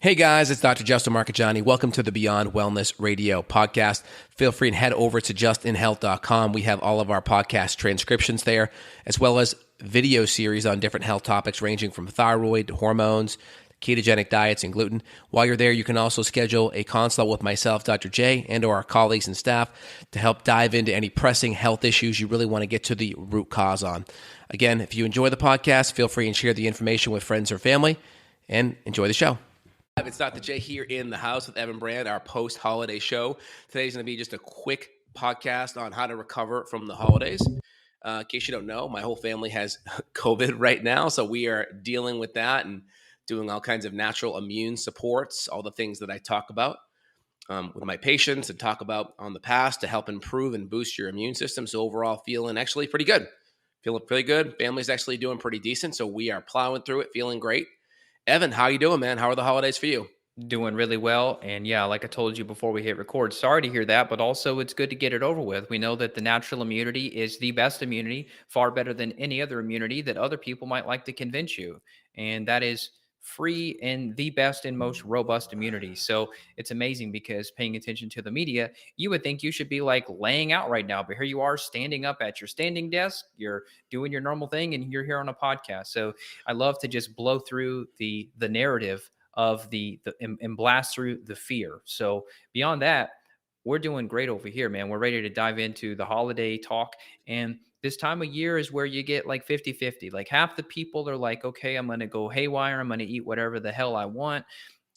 Hey guys, it's Dr. Justin Marcagiani. Welcome to the Beyond Wellness Radio podcast. Feel free and head over to justinhealth.com. We have all of our podcast transcriptions there, as well as video series on different health topics ranging from thyroid to hormones, ketogenic diets, and gluten. While you're there, you can also schedule a consult with myself, Dr. J, and or our colleagues and staff to help dive into any pressing health issues you really want to get to the root cause on. Again, if you enjoy the podcast, feel free and share the information with friends or family, and enjoy the show. It's Dr. J here in the house with Evan Brand, our post-holiday show. Today's going to be just a quick podcast on how to recover from the holidays. In case you don't know, my whole family has COVID right now, so we are dealing with that and doing all kinds of natural immune supports, all the things that I talk about with my patients and talk about on the past to help improve and boost your immune system. So overall, feeling actually pretty good. Feeling pretty good. Family's actually doing pretty decent, so we are plowing through it, feeling great. Evan, how you doing, man? How are the holidays for you? Doing really well. And yeah, like I told you before we hit record, sorry to hear that, but also it's good to get it over with. We know that the natural immunity is the best immunity, far better than any other immunity that other people might like to convince you. And that is free and the best and most robust immunity. So it's amazing because paying attention to the media, you would think you should be like laying out right now, but here you are standing up at your standing desk, you're doing your normal thing, and you're here on a podcast. So I love to just blow through the narrative of and blast through the fear. So beyond that, we're doing great over here, man. We're ready to dive into the holiday talk. And this time of year is where you get like 50-50. Like half the people are like, okay, I'm going to go haywire. I'm going to eat whatever the hell I want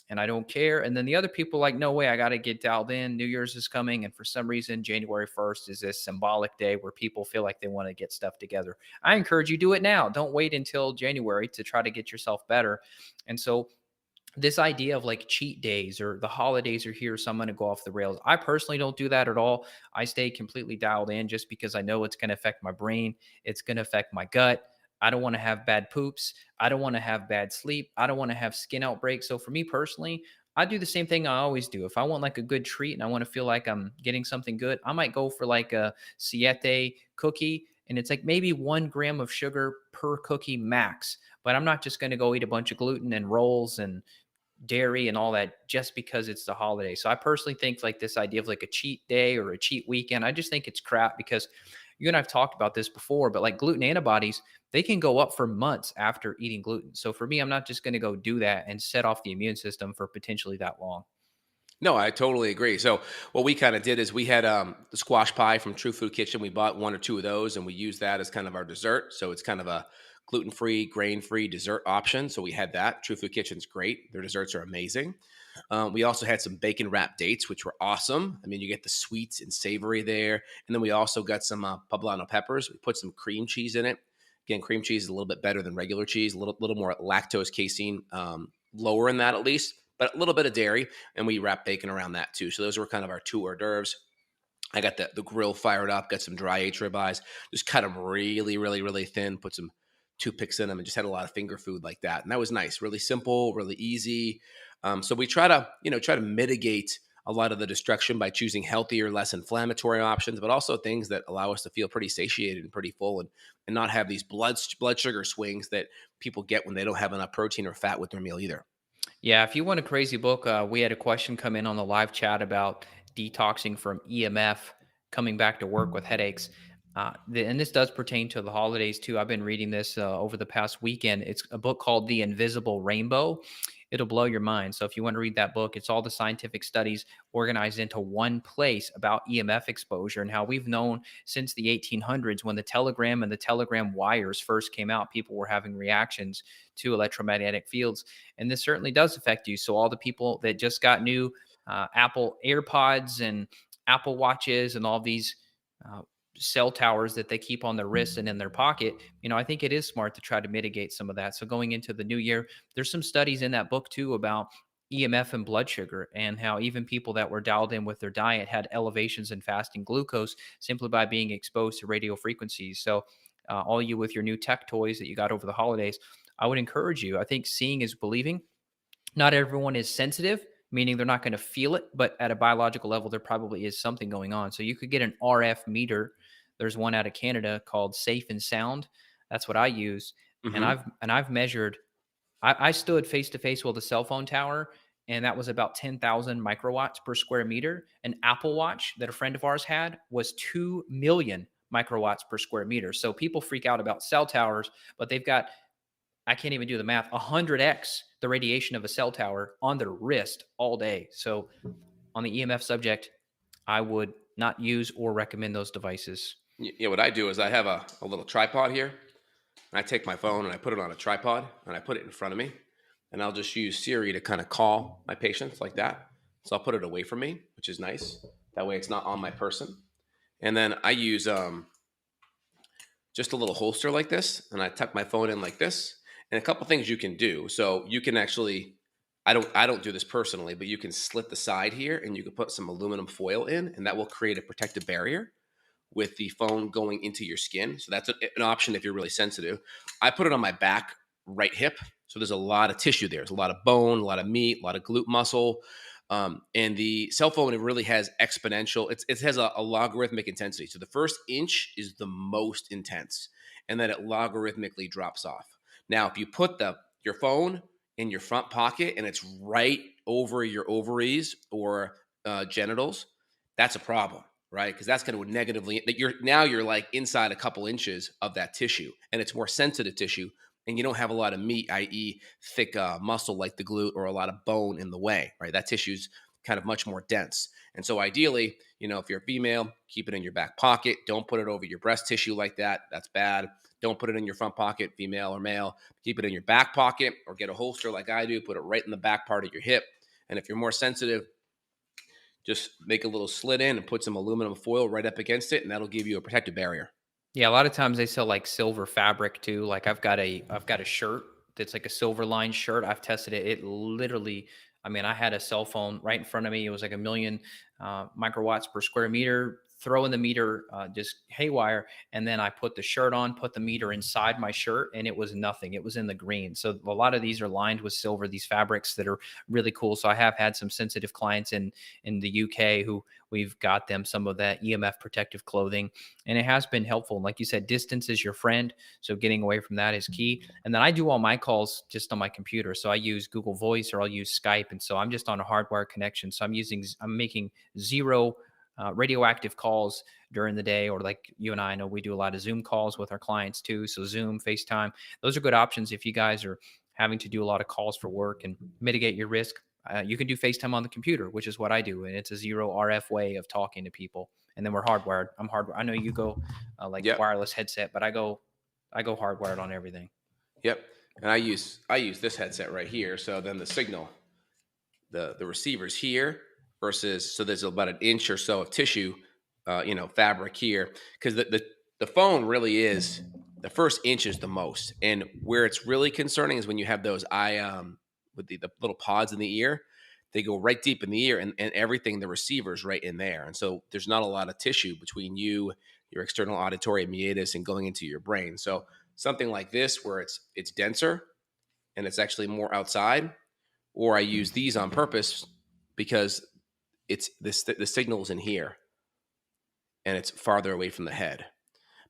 and I don't care. And then the other people are like, no way, I got to get dialed in. New Year's is coming. And for some reason, January 1st is this symbolic day where people feel like they want to get stuff together. I encourage you, do it now. Don't wait until January to try to get yourself better. And so this idea of like cheat days or the holidays are here, so I'm going to go off the rails. I personally don't do that at all. I stay completely dialed in just because I know it's going to affect my brain. It's going to affect my gut. I don't want to have bad poops. I don't want to have bad sleep. I don't want to have skin outbreaks. So for me personally, I do the same thing I always do. If I want like a good treat and I want to feel like I'm getting something good, I might go for like a Siete cookie. And it's like maybe 1 gram of sugar per cookie max. But I'm not just going to go eat a bunch of gluten and rolls and dairy and all that just because it's the holiday. So I personally think like this idea of like a cheat day or a cheat weekend, I just think it's crap because you and I've talked about this before, but like gluten antibodies, they can go up for months after eating gluten. So for me, I'm not just going to go do that and set off the immune system for potentially that long. No, I totally agree. So what we kind of did is we had the squash pie from True Food Kitchen. We bought one or two of those, and we used that as kind of our dessert. So it's kind of a gluten-free, grain-free dessert option. So we had that. True Food Kitchen's great. Their desserts are amazing. We also had some bacon wrapped dates, which were awesome. I mean, you get the sweets and savory there. And then we also got some poblano peppers. We put some cream cheese in it. Again, cream cheese is a little bit better than regular cheese, a little more lactose casein, lower in that at least, but a little bit of dairy. And we wrap bacon around that too. So those were kind of our two hors d'oeuvres. I got the grill fired up, got some dry aged ribeyes, just cut them really, really, really thin, put some toothpicks in them, and just had a lot of finger food like that. And that was nice, really simple, really easy. So we try to mitigate a lot of the destruction by choosing healthier, less inflammatory options, but also things that allow us to feel pretty satiated and pretty full, and not have these blood sugar swings that people get when they don't have enough protein or fat with their meal either. Yeah, if you want a crazy book, we had a question come in on the live chat about detoxing from EMF, coming back to work with headaches. And this does pertain to the holidays too. I've been reading this over the past weekend. It's a book called The Invisible Rainbow. It'll blow your mind. So if you want to read that book, it's all the scientific studies organized into one place about EMF exposure and how we've known since the 1800s when the telegram and the telegram wires first came out, people were having reactions to electromagnetic fields. And this certainly does affect you. So all the people that just got new Apple AirPods and Apple Watches and all these uh, cell towers that they keep on their wrists and in their pocket, I think it is smart to try to mitigate some of that. So going into the new year, there's some studies in that book too about EMF and blood sugar and how even people that were dialed in with their diet had elevations in fasting glucose simply by being exposed to radio frequencies. So all you with your new tech toys that you got over the holidays, I would encourage you. I think seeing is believing. Not everyone is sensitive, meaning they're not going to feel it, but at a biological level, there probably is something going on. So you could get an RF meter. There's one out of Canada called Safe and Sound. That's what I use. And Hmm. I've measured. I stood face to face with a cell phone tower, and that was about 10,000 microwatts per square meter. An Apple Watch that a friend of ours had was 2 million microwatts per square meter. So people freak out about cell towers, but they've got, I can't even do the math, 100x the radiation of a cell tower on their wrist all day. So on the EMF subject, I would not use or recommend those devices. Yeah, what I do is I have a little tripod here. And I take my phone and I put it on a tripod and I put it in front of me. And I'll just use Siri to kind of call my patients like that. So I'll put it away from me, which is nice. That way it's not on my person. And then I use just a little holster like this, and I tuck my phone in like this. And a couple things you can do. So you can actually, I don't do this personally, but you can slit the side here and you can put some aluminum foil in, and that will create a protective barrier with the phone going into your skin. So that's an option if you're really sensitive. I put it on my back right hip. So there's a lot of tissue there. There's a lot of bone, a lot of meat, a lot of glute muscle. And the cell phone, it really has exponential, it has a logarithmic intensity. So the first inch is the most intense, and then it logarithmically drops off. Now, if you put your phone in your front pocket and it's right over your ovaries or genitals, that's a problem, right? Because that's going to negatively, that you're like inside a couple inches of that tissue, and it's more sensitive tissue, and you don't have a lot of meat, i.e., thick muscle like the glute, or a lot of bone in the way, right? That tissue's kind of much more dense. And so ideally, if you're a female, keep it in your back pocket. Don't put it over your breast tissue like that. That's bad. Don't put it in your front pocket, female or male. Keep it in your back pocket, or get a holster like I do. Put it right in the back part of your hip. And if you're more sensitive, just make a little slit in and put some aluminum foil right up against it, and that'll give you a protective barrier. Yeah, a lot of times they sell like silver fabric too. Like I've got a shirt that's like a silver line shirt. I've tested it. It literally, I mean, I had a cell phone right in front of me. It was like a million microwatts per square meter. Throw in the meter just haywire, and then I put the shirt on, put the meter inside my shirt, and it was nothing. It was in the green. So a lot of these are lined with silver. These fabrics that are really cool. So I have had some sensitive clients in the UK who we've got them some of that EMF protective clothing, and it has been helpful. Like you said, distance is your friend, so getting away from that is key. And then I do all my calls just on my computer, so I use Google Voice or I'll use Skype, and so I'm just on a hardwired connection. So I'm making zero radioactive calls during the day, or like you and I know we do a lot of Zoom calls with our clients too. So Zoom, FaceTime, those are good options if you guys are having to do a lot of calls for work and mitigate your risk. You can do FaceTime on the computer, which is what I do, and it's a zero RF way of talking to people. And then we're hardwired. I'm hardwired. I know you go like Yep. wireless headset, but I go hardwired on everything. Yep. And I use this headset right here. So then the signal, the receiver's here, versus, so there's about an inch or so of tissue, fabric here, because the phone really is, the first inch is the most, and where it's really concerning is when you have those with the little pods in the ear. They go right deep in the ear, and everything, the receiver's right in there, and so there's not a lot of tissue between your external auditory meatus, and going into your brain. So something like this, where it's denser and it's actually more outside, or I use these on purpose because it's this, the signal's in here and it's farther away from the head.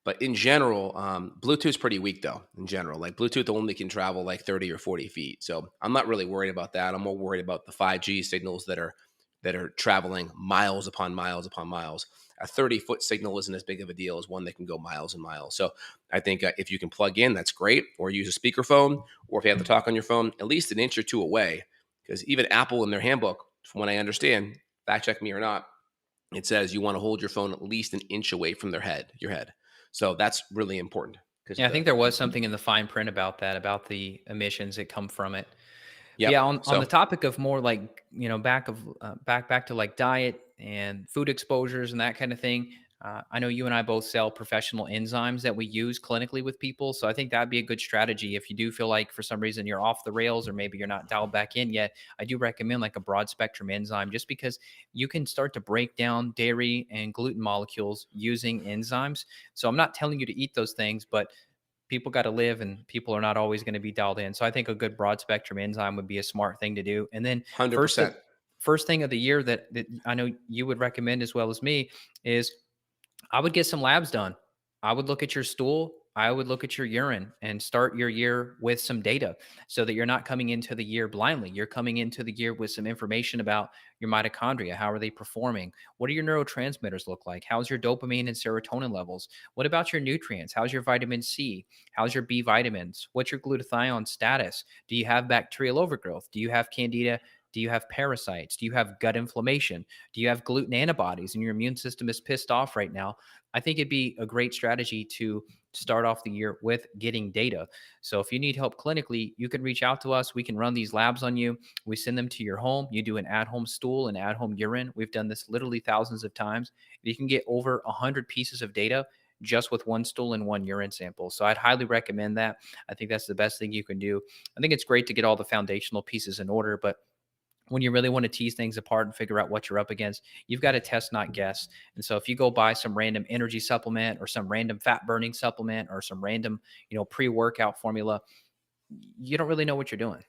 But in general, Bluetooth's pretty weak though. In general, like Bluetooth only can travel like 30 or 40 feet. So I'm not really worried about that. I'm more worried about the 5G signals that are traveling miles upon miles upon miles. A 30-foot signal isn't as big of a deal as one that can go miles and miles. So I think if you can plug in, that's great, or use a speakerphone, or if you have to talk on your phone, at least an inch or two away. Because even Apple in their handbook, from what I understand, fact check me or not, it says you want to hold your phone at least an inch away from your head. So that's really important because Yeah, I think there was something in the fine print about that, about the emissions that come from it. But yeah, yep. on the So topic of more like, back to like diet and food exposures and that kind of thing. I know you and I both sell professional enzymes that we use clinically with people. So I think that'd be a good strategy if you do feel like for some reason you're off the rails, or maybe you're not dialed back in yet. I do recommend like a broad spectrum enzyme, just because you can start to break down dairy and gluten molecules using enzymes. So I'm not telling you to eat those things, but people got to live, and people are not always going to be dialed in. So I think a good broad spectrum enzyme would be a smart thing to do. And then 100%. first thing of the year that I know you would recommend as well as me is I would get some labs done. I would look at your stool, I would look at your urine and start your year with some data so that you're not coming into the year blindly. You're coming into the year with some information about your mitochondria. How are they performing? What do your neurotransmitters look like? How's your dopamine and serotonin levels? What about your nutrients? How's your vitamin C? How's your B vitamins? What's your glutathione status? Do you have bacterial overgrowth? Do you have candida? Do you have parasites? Do you have gut inflammation? Do you have gluten antibodies and your immune system is pissed off right now? I think it'd be a great strategy to start off the year with getting data. So if you need help clinically, you can reach out to us. We can run these labs on you. We send them to your home. You do an at-home stool and at-home urine. We've done this literally thousands of times. You can get over 100 pieces of data just with one stool and one urine sample. So I'd highly recommend that. I think that's the best thing you can do. I think it's great to get all the foundational pieces in order, but when you really want to tease things apart and figure out what you're up against, you've got to test, not guess. And so if you go buy some random energy supplement or some random fat burning supplement or some random, pre-workout formula, you don't really know what you're doing.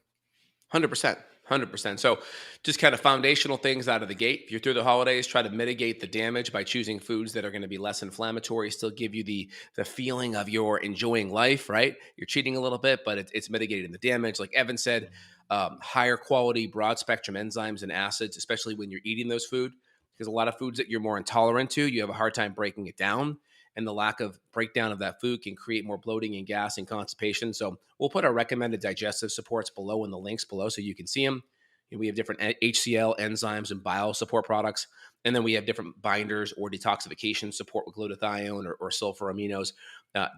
100%. 100%. So, just kind of foundational things out of the gate. If you're through the holidays, try to mitigate the damage by choosing foods that are going to be less inflammatory, still give you the feeling of you're enjoying life, right? You're cheating a little bit, but it's mitigating the damage. Like Evan said, higher quality, broad spectrum enzymes and acids, especially when you're eating those food, because a lot of foods that you're more intolerant to, you have a hard time breaking it down. And the lack of breakdown of that food can create more bloating and gas and constipation. So we'll put our recommended digestive supports below in the links below so you can see them. We have different HCl enzymes and bile support products. And then we have different binders or detoxification support with glutathione or sulfur aminos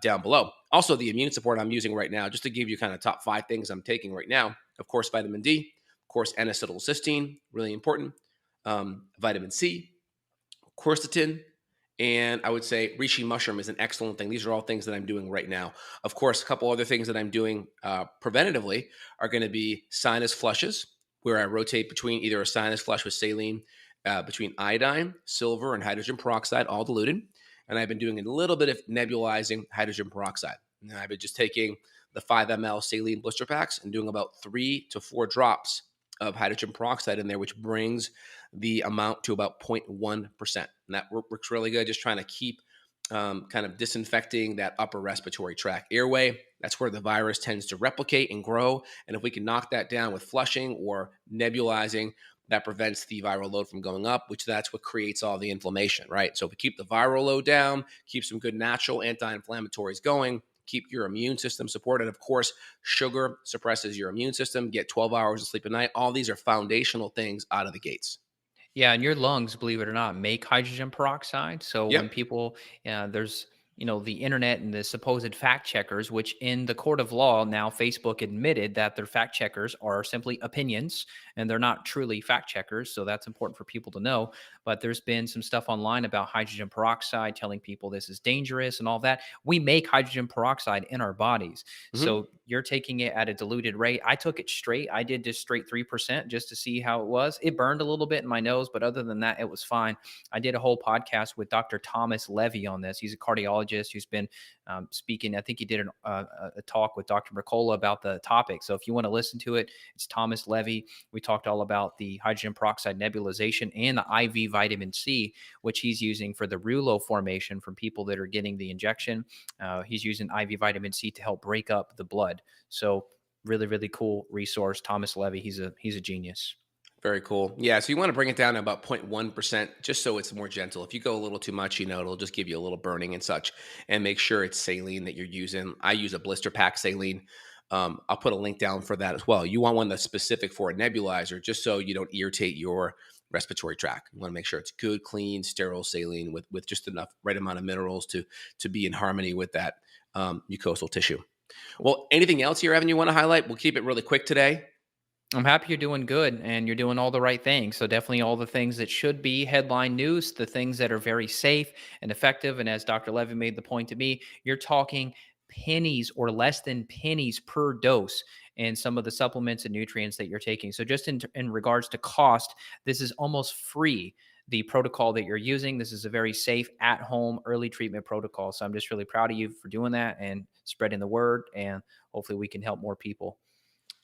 down below. Also, the immune support I'm using right now, just to give you kind of top 5 things I'm taking right now. Of course, vitamin D, of course, N-acetylcysteine, really important. Vitamin C, quercetin, and I would say reishi mushroom is an excellent thing. These are all things that I'm doing right now. Of course, a couple other things that I'm doing preventatively are going to be sinus flushes, where I rotate between either a sinus flush with saline, between iodine, silver, and hydrogen peroxide, all diluted. And I've been doing a little bit of nebulizing hydrogen peroxide. And I've been just taking the 5 ml saline blister packs and doing about 3 to 4 drops of hydrogen peroxide in there, which brings the amount to about 0.1%. And that works really good, just trying to keep kind of disinfecting that upper respiratory tract airway. That's where the virus tends to replicate and grow. And if we can knock that down with flushing or nebulizing, that prevents the viral load from going up, which that's what creates all the inflammation, right? So if we keep the viral load down, keep some good natural anti-inflammatories going, keep your immune system supported. Of course, sugar suppresses your immune system. Get 12 hours of sleep a night. All these are foundational things out of the gates. Yeah, and your lungs, believe it or not, make hydrogen peroxide. So when Yep. people, there's, the internet and the supposed fact checkers, which in the court of law now, Facebook admitted that their fact checkers are simply opinions and they're not truly fact checkers. So that's important for people to know. But there's been some stuff online about hydrogen peroxide telling people this is dangerous and all that. We make hydrogen peroxide in our bodies. Hmm. So you're taking it at a diluted rate. I took it straight. I did just straight 3% just to see how it was. It burned a little bit in my nose, but other than that, it was fine. I did a whole podcast with Dr. Thomas Levy on this. He's a cardiologist who's been speaking. I think he did a talk with Dr. Mercola about the topic. So if you want to listen to it, it's Thomas Levy. We talked all about the hydrogen peroxide nebulization and the IV vitamin C, which he's using for the rouleau formation from people that are getting the injection. He's using IV vitamin C to help break up the blood. So really, really cool resource. Thomas Levy, he's a genius. Very cool. Yeah. So you want to bring it down to about 0.1%, just so it's more gentle. If you go a little too much, it'll just give you a little burning and such. And make sure it's saline that you're using. I use a blister pack saline. I'll put a link down for that as well. You want one that's specific for a nebulizer, just so you don't irritate your respiratory tract. You want to make sure it's good, clean, sterile saline with just enough right amount of minerals to be in harmony with that mucosal tissue. Well, anything else here, Evan, you want to highlight? We'll keep it really quick today. I'm happy you're doing good and you're doing all the right things. So definitely all the things that should be headline news, the things that are very safe and effective. And as Dr. Levy made the point to me, you're talking pennies or less than pennies per dose in some of the supplements and nutrients that you're taking. So just in regards to cost, this is almost free. The protocol that you're using, this is a very safe at-home early treatment protocol. So I'm just really proud of you for doing that and spreading the word. And hopefully we can help more people.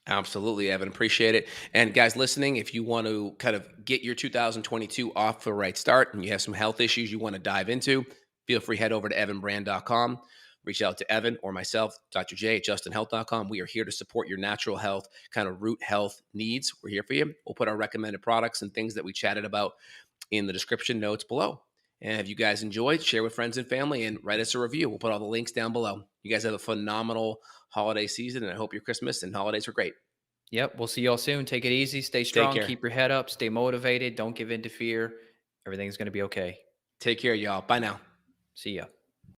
Absolutely, Evan. Appreciate it. And guys listening, if you want to kind of get your 2022 off to a right start and you have some health issues you want to dive into, feel free head over to evanbrand.com. reach out to Evan or myself, Dr. J at justinhealth.com. We are here to support your natural health, kind of root health needs. We're here for you. We'll put our recommended products and things that we chatted about in the description notes below. And if you guys enjoyed, share with friends and family and write us a review. We'll put all the links down below. You guys have a phenomenal holiday season, and I hope your Christmas and holidays were great. Yep. We'll see y'all soon. Take it easy. Stay Take strong. care. Keep your head up. Stay motivated. Don't give in to fear. Everything's going to be okay. Take care, y'all. Bye now. See ya.